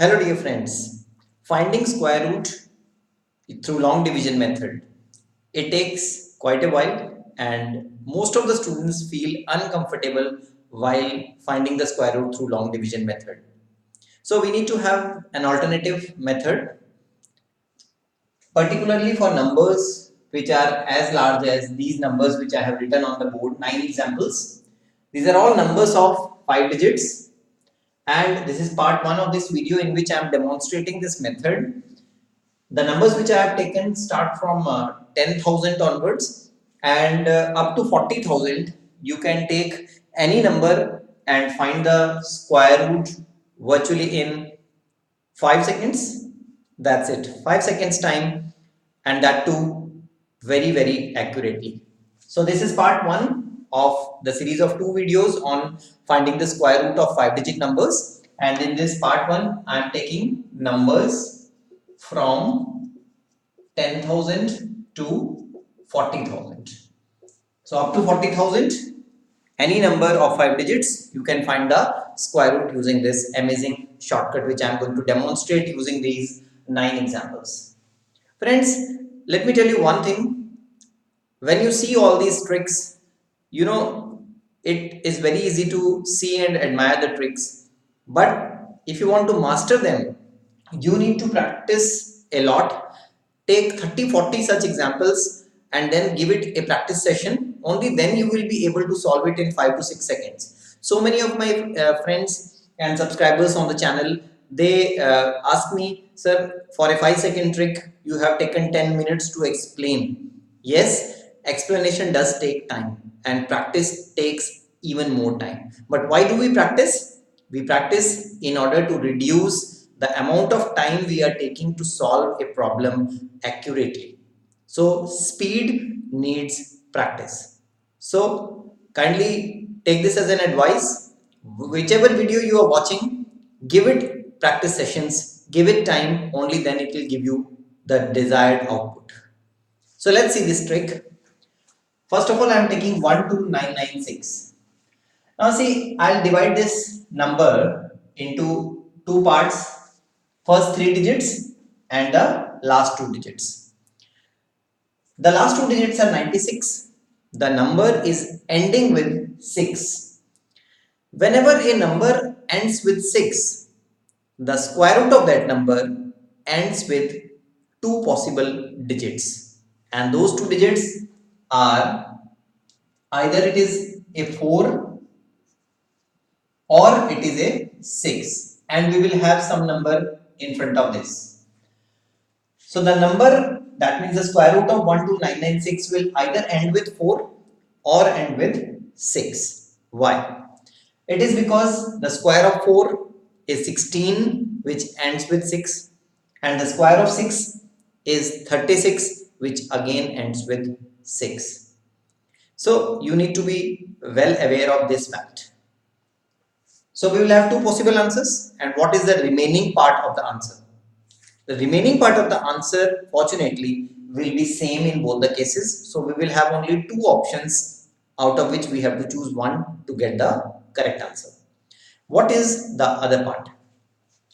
Hello dear friends, finding square root through long division method. It takes quite a while and most of the students feel uncomfortable while finding the square root through long division method. So we need to have an alternative method, particularly for numbers which are as large as these numbers which I have written on the board, 9 examples. These are all numbers of 5 digits, and this is part 1 of this video in which I am demonstrating this method. The numbers which I have taken start from 10,000 onwards and up to 40,000. You can take any number and find the square root virtually in 5 seconds. That's it, 5 seconds time, and that too very accurately. So this is part 1 of the series of 2 videos on finding the square root of 5 digit numbers, and in this part 1 I am taking numbers from 10,000 to 40,000. So up to 40,000, any number of 5 digits, you can find the square root using this amazing shortcut which I am going to demonstrate using these 9 examples. Friends, let me tell you one thing. When you see all these tricks, you know it is very easy to see and admire the tricks. But if you want to master them, you need to practice a lot. Take 30-40 such examples and then give it a practice session. Only then you will be able to solve it in 5 to 6 seconds. So many of my friends and subscribers on the channel, they ask me, sir, for a 5-second trick you have taken 10 minutes to explain. Yes, explanation does take time and practice takes even more time. But why do we practice? We practice in order to reduce the amount of time we are taking to solve a problem accurately. So speed needs practice. So kindly take this as an advice. Whichever video you are watching, give it practice sessions, give it time, only then it will give you the desired output. So let's see this trick. First of all, I am taking 12996. Now see, I'll divide this number into two parts. First 3 digits and the last 2 digits. The last 2 digits are 96. The number is ending with 6. Whenever a number ends with 6, the square root of that number ends with 2 possible digits. And those 2 digits are either it is a 4 or it is a 6, and we will have some number in front of this. So the number, that means the square root of 12996 will either end with 4 or end with 6. Why? It is because the square of 4 is 16, which ends with 6, and the square of 6 is 36, which again ends with 6. So you need to be well aware of this fact. So we will have two possible answers, and what is the remaining part of the answer? The remaining part of the answer, fortunately, will be same in both the cases. So we will have only two options, out of which we have to choose one to get the correct answer. What is the other part?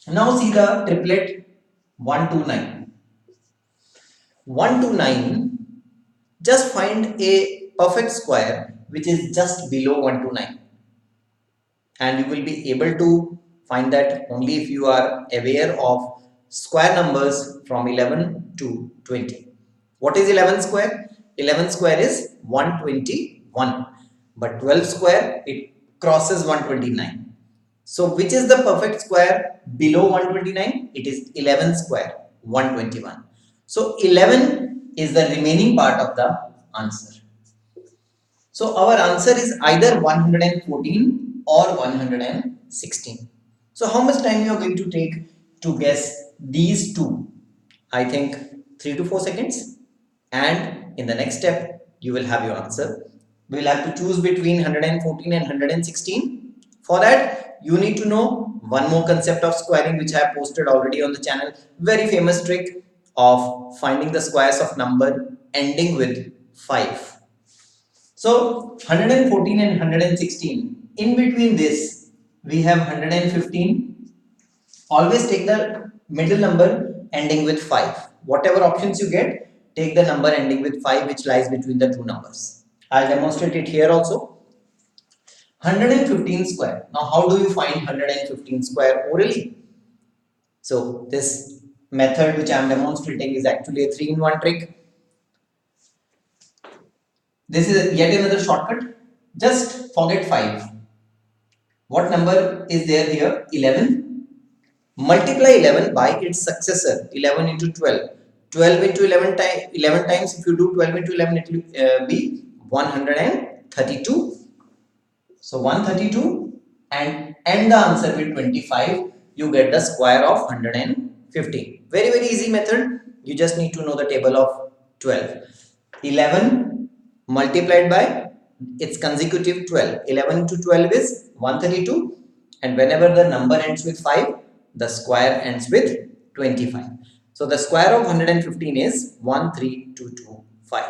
Now see the triplet 129. 129, just find a perfect square which is just below 129. And you will be able to find that only if you are aware of square numbers from 11 to 20. What is 11 square? 11 square is 121, but 12 square, it crosses 129. So which is the perfect square below 129? It is 11 square, 121. So 11 is the remaining part of the answer. So our answer is either 114 or 116. So how much time you are going to take to guess these two? I think 3 to 4 seconds. And in the next step, you will have your answer. We will have to choose between 114 and 116. For that, you need to know one more concept of squaring which I have posted already on the channel. Very famous trick of finding the squares of number ending with 5. So 114 and 116. In between this, we have 115 Always take the middle number ending with 5. Whatever options you get, take the number ending with 5 which lies between the two numbers. I'll demonstrate it here also. 115 square. Now, how do you find 115 square orally? So, this method which I am demonstrating is actually a 3-in-1 trick. This is yet another shortcut. Just forget 5. What number is there here? 11. Multiply 11 by its successor, 11 into 12. 12 into 11 times, if you do 12 into 11, it will be 132. So 132 and end the answer with 25, you get the square of 150. Very, very easy method. You just need to know the table of 12. 11 multiplied by its consecutive 12. 11 into 12 is 132, and whenever the number ends with 5, the square ends with 25. So the square of 115 is 13225.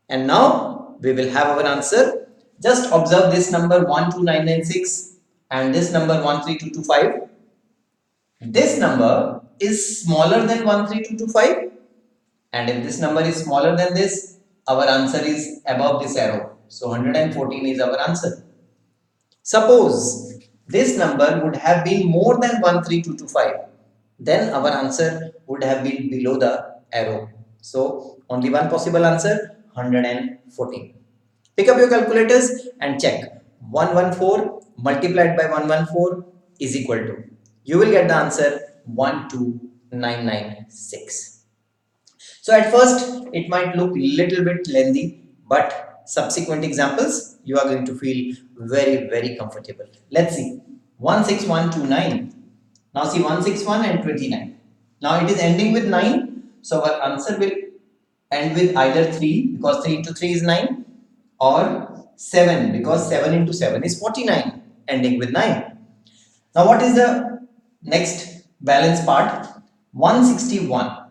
And now we will have our answer. Just observe this number 12996 and this number 13225. This number is smaller than 13225, and if this number is smaller than this, our answer is above this arrow. So 114 is our answer. Suppose this number would have been more than 13225, then our answer would have been below the arrow. So only one possible answer, 114. Pick up your calculators and check. 114 multiplied by 114 is equal to, you will get the answer 12996. So at first it might look little bit lengthy, but subsequent examples you are going to feel very, very comfortable. Let's see. 16129. Now see 161 and 29. Now it is ending with 9. So our answer will end with either 3 because 3 into 3 is 9, or 7 because 7 into 7 is 49 ending with 9. Now what is the next balance part? 161.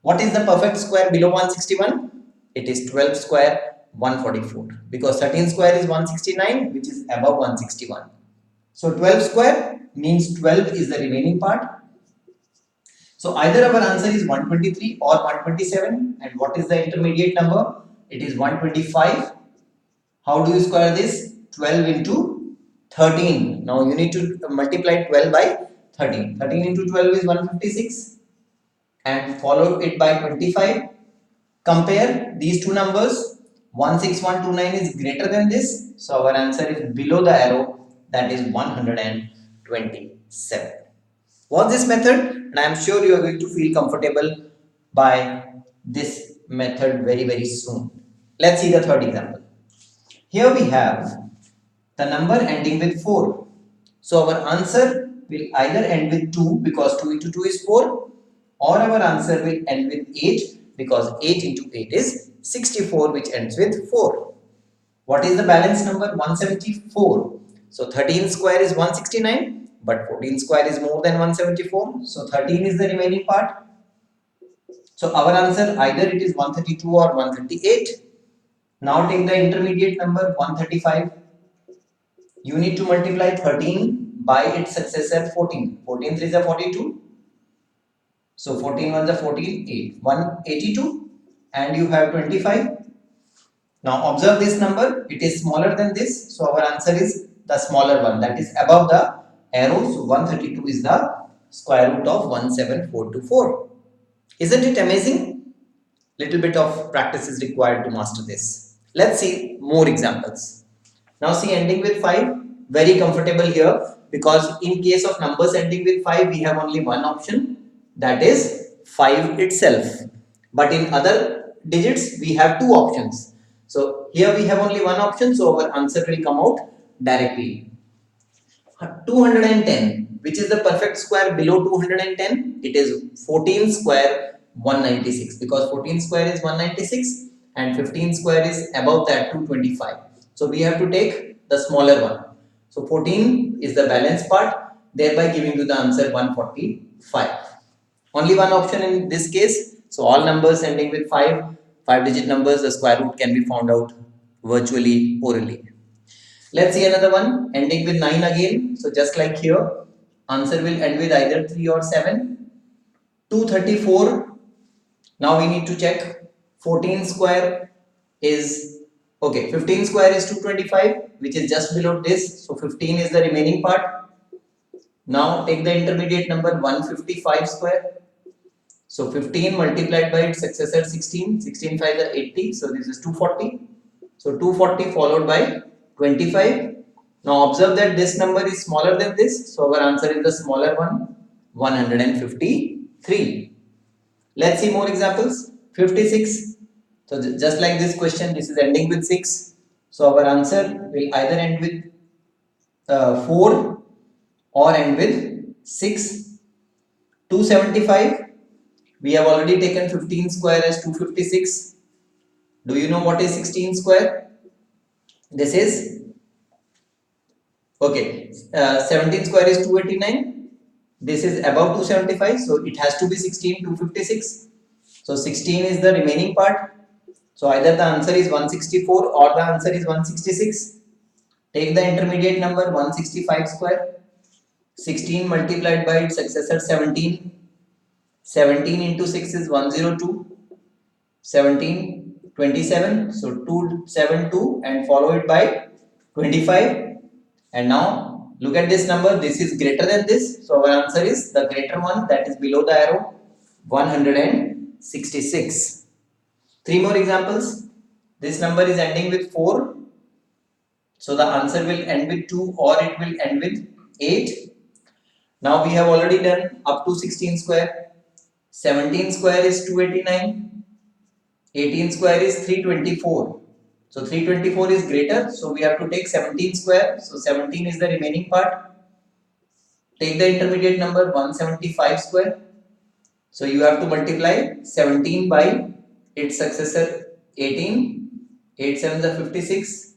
What is the perfect square below 161? It is 12 square 144 because 13 square is 169 which is above 161. So 12 square means 12 is the remaining part. So either our answer is 123 or 127, and what is the intermediate number? It is 125. How do you square this? 12 into 13. Now you need to multiply 12 by 13. 13 into 12 is 156 and follow it by 25. Compare these two numbers. 16129 is greater than this. So our answer is below the arrow, that is 127. Was this method? And I am sure you are going to feel comfortable by this method very, very soon. Let's see the third example. Here we have the number ending with 4. So our answer will either end with 2 because 2 into 2 is 4, or our answer will end with 8 because 8 into 8 is 64 which ends with 4. What is the balance number? 174. So 13 square is 169, but 14 square is more than 174. So 13 is the remaining part. So our answer either it is 132 or 138. Now take the intermediate number 135. You need to multiply 13 by its successor 14. 14 3 is 42. So 14 1 is 14, 8. 182 and you have 25. Now observe this number, it is smaller than this. So our answer is the smaller one, that is above the arrow. So 132 is the square root of 17424. Isn't it amazing? Little bit of practice is required to master this. Let's see more examples. Now see ending with 5, very comfortable here because in case of numbers ending with 5, we have only one option, that is 5 itself. But in other digits, we have two options. So here we have only one option, so our answer will come out directly. 210, which is the perfect square below 210? It is 14 square 196 because 14 square is 196 and 15 square is above that 225. So we have to take the smaller one. So 14 is the balance part, thereby giving you the answer 145. Only one option in this case. So all numbers ending with 5-digit numbers, the square root can be found out orally. Let's see another one ending with 9 again. So just like here, answer will end with either 3 or 7. 234. Now we need to check. 14 square is okay. 15 square is 225, which is just below this. So 15 is the remaining part. Now take the intermediate number 155 square. So 15 multiplied by its successor 16. 16 5 are 80. So this is 240. So 240 followed by 25. Now observe that this number is smaller than this. So our answer is the smaller one, 153. Let's see more examples. 56. So just like this question, this is ending with 6. So our answer will either end with 4 or end with 6. 275. We have already taken 15 square as 256. Do you know what is 16 square? This is okay. 17 square is 289. This is above 275, so it has to be 16, 256. So 16 is the remaining part. So either the answer is 164 or the answer is 166. Take the intermediate number 165 square. 16 multiplied by its successor 17. 17 into 6 is 102. 17, 27. So 272 and follow it by 25. And now look at this number. This is greater than this. So our answer is the greater one, that is below the arrow, 166. Three more examples. This number is ending with 4. So the answer will end with 2 or it will end with 8. Now we have already done up to 16 square. 17 square is 289. 18 square is 324. So 324 is greater. So we have to take 17 square. So 17 is the remaining part. Take the intermediate number 175 square. So you have to multiply 17 by its successor 18. 8 7 is 56.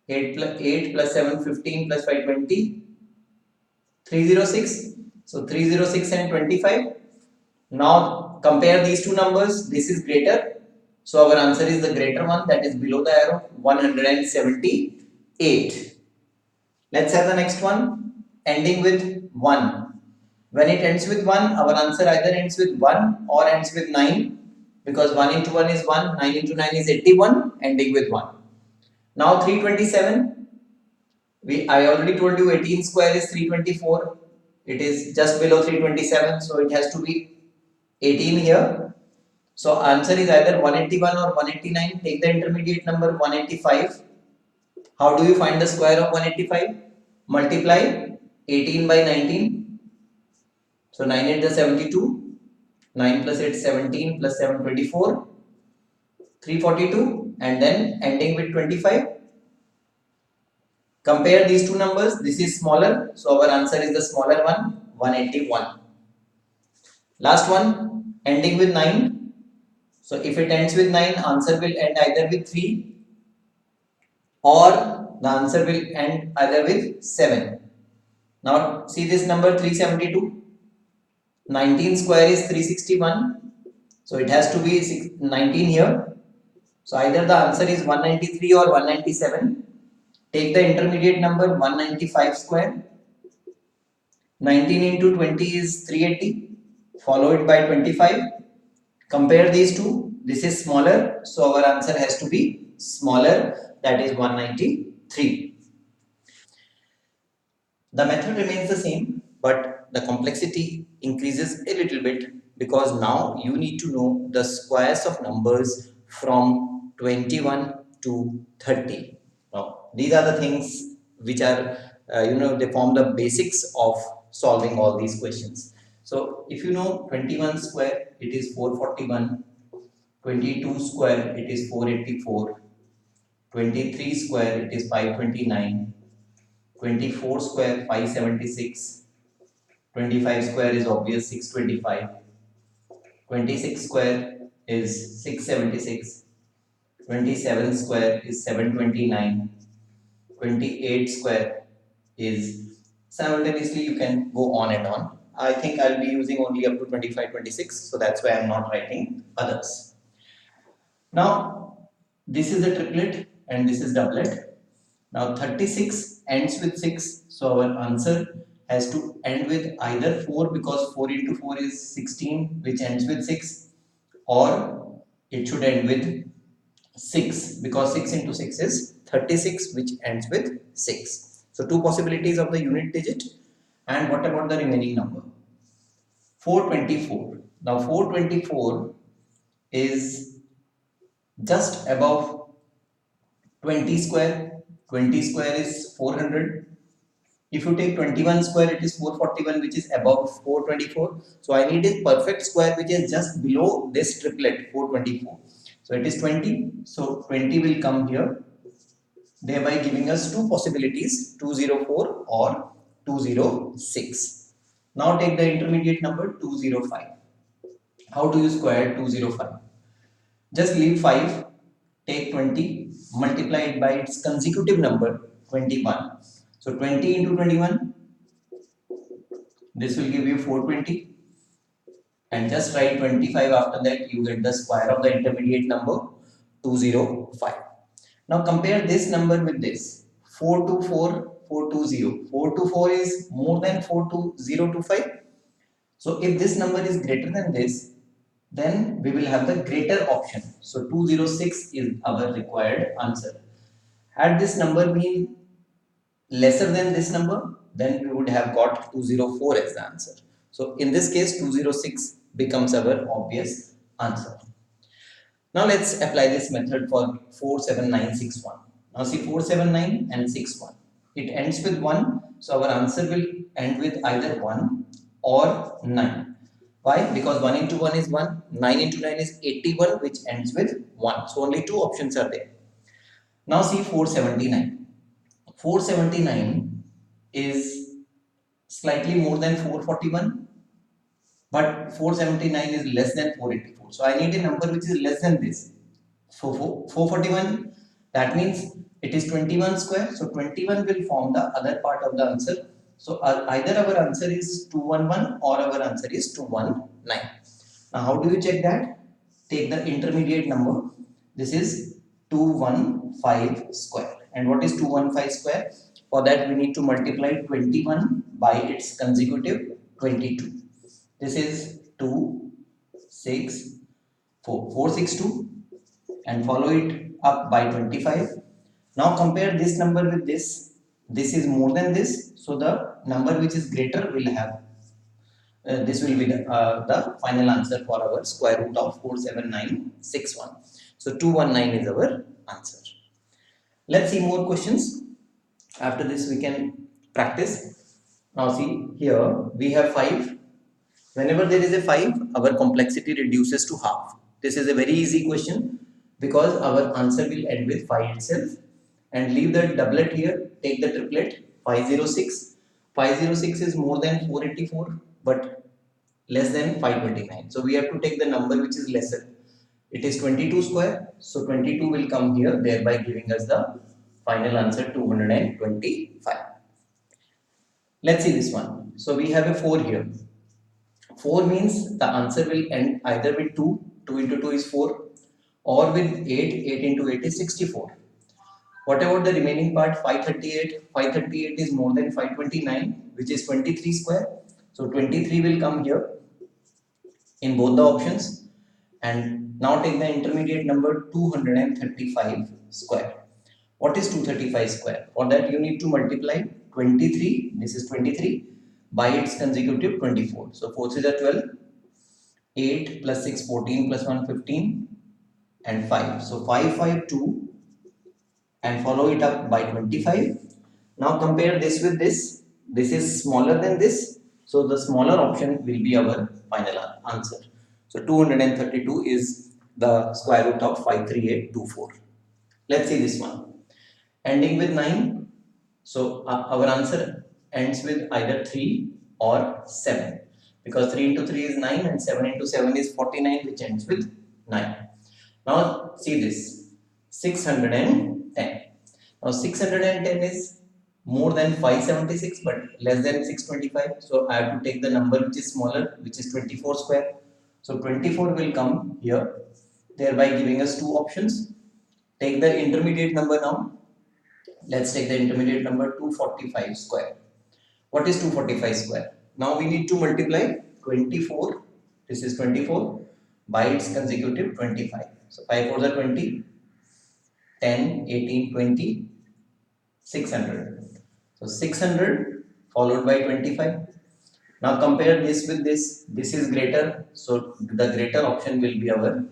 8 plus 7 15 plus 5 20. 306. So 306 and 25. Now compare these two numbers. This is greater. So our answer is the greater one, that is below the arrow, 178. Let's have the next one ending with 1. When it ends with 1, our answer either ends with 1 or ends with 9, because 1 into 1 is 1, 9 into 9 is 81, ending with 1. Now 327. I already told you 18 square is 324. It is just below 327, so it has to be 18 here. So answer is either 181 or 189. Take the intermediate number 185. How do you find the square of 185? Multiply 18 by 19. So 9 8 is 72. 9 plus 8 17 plus 7 24. 342 and then ending with 25. Compare these two numbers. This is smaller. So our answer is the smaller one, 181. Last one ending with 9. So if it ends with 9, answer will end either with 3 or the answer will end either with 7. Now see this number 372. 19 square is 361. So it has to be 19 here. So either the answer is 193 or 197. Take the intermediate number 195 square. 19 into 20 is 380. Follow it by 25. Compare these two. This is smaller, so our answer has to be smaller, that is 193. The method remains the same, but the complexity increases a little bit, because now you need to know the squares of numbers from 21 to 30. Now these are the things which are they form the basics of solving all these questions. So if you know 21 square, it is 441. 22 square, it is 484. 23 square, it is 529. 24 square, 576. 25 square is obvious, 625. 26 square is 676. 27 square is 729. 28 square is, simultaneously you can go on and on. I think I'll be using only up to 25, 26, so that's why I'm not writing others. Now this is a triplet and this is doublet. Now 36 ends with 6, so our answer has to end with either 4 because 4 into 4 is 16 which ends with 6, or it should end with 6 because 6 into 6 is 36 which ends with 6. So two possibilities of the unit digit. And what about the remaining number? 424. Now 424 is just above 20 square. 20 square is 400. If you take 21 square, it is 441, which is above 424. So I need a perfect square which is just below this triplet 424. So it is 20. So 20 will come here, thereby giving us two possibilities, 204 or 206. Now take the intermediate number 205. How do you square 205? Just leave 5, take 20, multiply it by its consecutive number 21. So 20 into 21, this will give you 420, and just write 25 after that, you get the square of the intermediate number 205. Now compare this number with this 424, 420. 424 is more than 42025. So if this number is greater than this, then we will have the greater option. So 206 is our required answer. Had this number been lesser than this number, then we would have got 204 as the answer. So in this case, 206 becomes our obvious answer. Now let's apply this method for 47961. Now see 479 and 61. It ends with 1, so our answer will end with either 1 or 9. Why? Because 1 into 1 is 1, 9 into 9 is 81, which ends with 1. So only two options are there. Now see 479. 479 is slightly more than 441, but 479 is less than 484. So I need a number which is less than this. So 441, that means it is 21 square. So 21 will form the other part of the answer. So either our answer is 211 or our answer is 219. Now how do you check that? Take the intermediate number. This is 215 square. And what is 215 square? For that we need to multiply 21 by its consecutive 22. This is 2, 6, 4, 462, and follow it up by 25. Now compare this number with this. This is more than this. So the number which is greater will have, this will be the final answer for our square root of 47961. So 219 is our answer. Let's see more questions. After this we can practice. Now see here we have 5. Whenever there is a 5, our complexity reduces to half. This is a very easy question because our answer will end with 5 itself. And leave the doublet here, take the triplet 506. 506 is more than 484 but less than 529. So we have to take the number which is lesser. It is 22 square. So 22 will come here, thereby giving us the final answer 225. Let's see this one. So we have a 4 here. 4 means the answer will end either with 2, 2 into 2 is 4, or with 8, 8 into 8 is 64. What about the remaining part, 538? 538 is more than 529, which is 23 square. So 23 will come here in both the options. And now take the intermediate number 235 square. What is 235 square? For that you need to multiply 23, this is 23, by its consecutive 24. So 4 is 12, 8 plus 6, 14 plus 1, 15, and 5. So 552, and follow it up by 25. Now compare this with this. This is smaller than this. So the smaller option will be our final answer. So 232 is the square root of 53824. Let's see this one. Ending with 9. So our answer ends with either 3 or 7. Because 3 into 3 is 9 and 7 into 7 is 49, which ends with 9. Now see this. 610. Now 610 is more than 576 but less than 625. So I have to take the number which is smaller, which is 24 square. So 24 will come here, thereby giving us two options. Take the intermediate number now. Let's take the intermediate number 245 square. What is 245 square? Now we need to multiply 24. This is 24 by its consecutive 25. So 5 4s are 20, 10, 18, 20, 600. So 600 followed by 25. Now compare this with this. This is greater. So the greater option will be our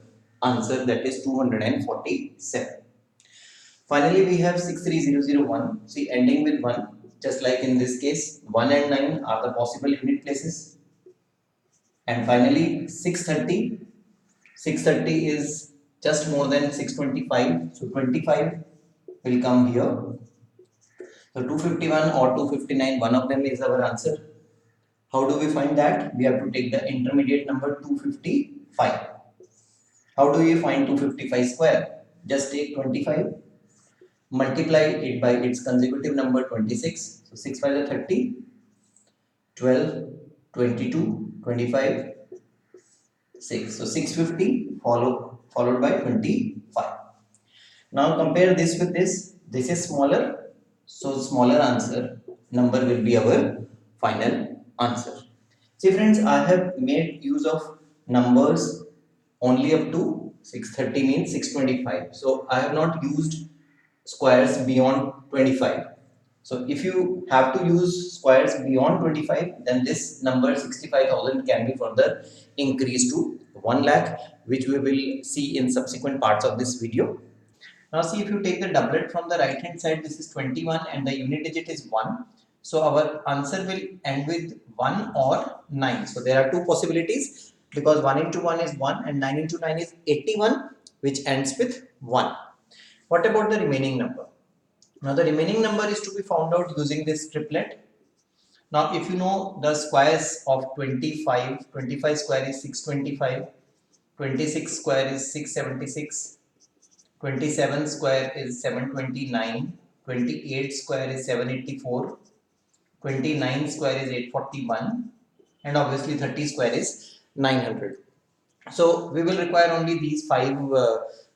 answer, that is 247. Finally, we have 63001. See, ending with 1. Just like in this case, 1 and 9 are the possible unit places. And finally, 630. 630 is just more than 625. So 25 will come here. So 251 or 259, one of them is our answer. How do we find that? We have to take the intermediate number 255. How do we find 255 square? Just take 25, multiply it by its consecutive number 26. So 6 5 is 30, 12, 22, 25, 6. So 650 followed by 25. Now compare this with this. This is smaller. So smaller answer number will be our final answer. See friends, I have made use of numbers only up to 630 means 625. So I have not used squares beyond 25. So if you have to use squares beyond 25, then this number 65,000 can be further increased to 1 lakh, which we will see in subsequent parts of this video. Now see, if you take the doublet from the right hand side, this is 21 and the unit digit is 1. So our answer will end with 1 or 9. So there are two possibilities, because 1 into 1 is 1 and 9 into 9 is 81, which ends with 1. What about the remaining number? Now the remaining number is to be found out using this triplet. Now if you know the squares of 25, 25 square is 625, 26 square is 676, 27 square is 729, 28 square is 784, 29 square is 841, and obviously 30 square is 900. So we will require only these 5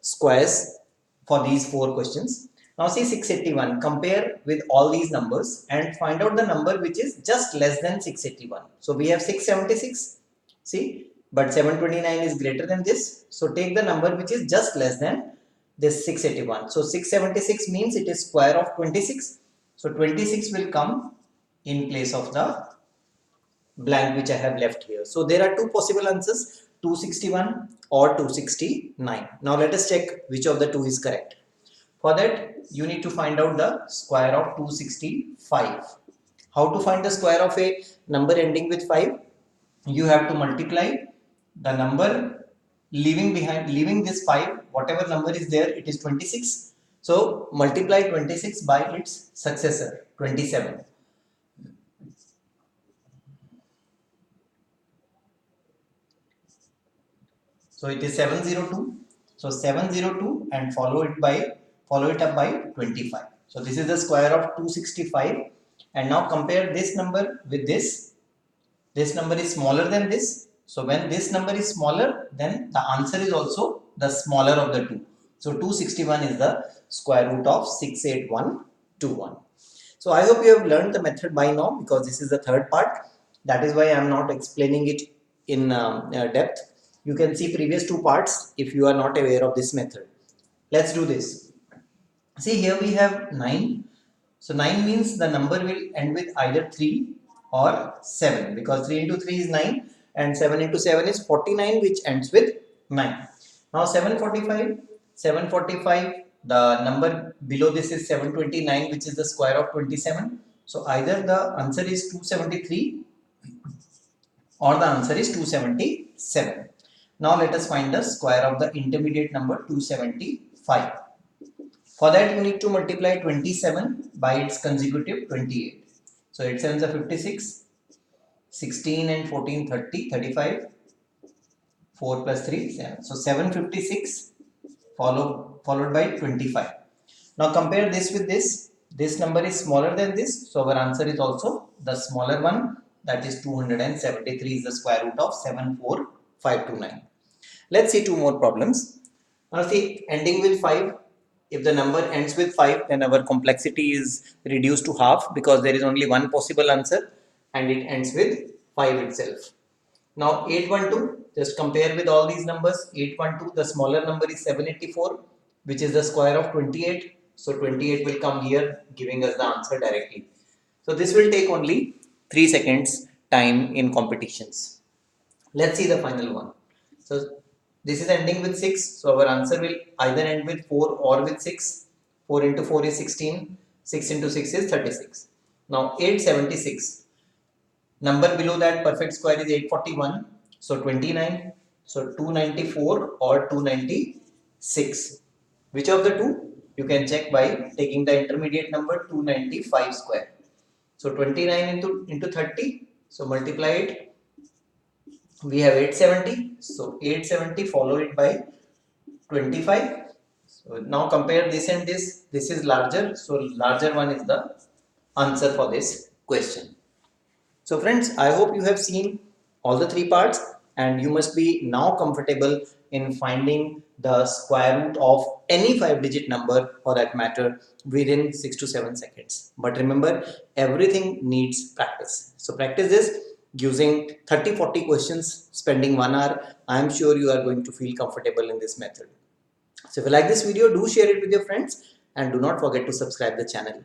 squares for these 4 questions. Now see 681, compare with all these numbers and find out the number which is just less than 681. So we have 676, see, but 729 is greater than this. So take the number which is just less than this 681. So 676 means it is square of 26. So 26 will come in place of the blank which I have left here. So there are two possible answers, 261 or 269. Now let us check which of the two is correct. For that, you need to find out the square of 265. How to find the square of a number ending with 5? You have to multiply the number leaving this 5, whatever number is there, it is 26. So multiply 26 by its successor, 27. So it is 702. So 702 and follow it up by 25. So this is the square of 265. And now compare this number with this. This number is smaller than this. So when this number is smaller, then the answer is also the smaller of the two. So 261 is the square root of 68121. So I hope you have learned the method by now, because this is the third part. That is why I am not explaining it in depth. You can see previous two parts if you are not aware of this method. Let's do this. See, here we have 9. So 9 means the number will end with either 3 or 7, because 3 into 3 is 9 and 7 into 7 is 49, which ends with 9. Now 745, the number below this is 729, which is the square of 27. So either the answer is 273 or the answer is 277. Now let us find the square of the intermediate number 275. For that you need to multiply 27 by its consecutive 28. So 8 sevens are 56, 16 and 14 30, 35, 4 plus 3 7. So 756 followed by 25. Now compare this with this. This number is smaller than this. So our answer is also the smaller one, that is 273 is the square root of 74529. Let's see two more problems. Now see, ending with 5. if the number ends with 5, then our complexity is reduced to half because there is only one possible answer and it ends with 5 itself. Now 812, just compare with all these numbers. 812, the smaller number is 784, which is the square of 28. So 28 will come here, giving us the answer directly. So this will take only 3 seconds time in competitions. Let's see the final one. So this is ending with 6. So our answer will either end with 4 or with 6. 4 into 4 is 16. 6 into 6 is 36. Now 876. Number below that perfect square is 841. So 29. So 294 or 296. Which of the two? You can check by taking the intermediate number 295 square. So 29 into 30. So multiply it. We have 870. So 870 followed by 25. So now compare this and this. This is larger. So larger one is the answer for this question. So friends, I hope you have seen all the three parts and you must be now comfortable in finding the square root of any 5-digit number for that matter within 6 to 7 seconds. But remember, everything needs practice. So practice this using 30-40 questions, spending 1 hour. I am sure you are going to feel comfortable in this method. So if you like this video, do share it with your friends and do not forget to subscribe the channel.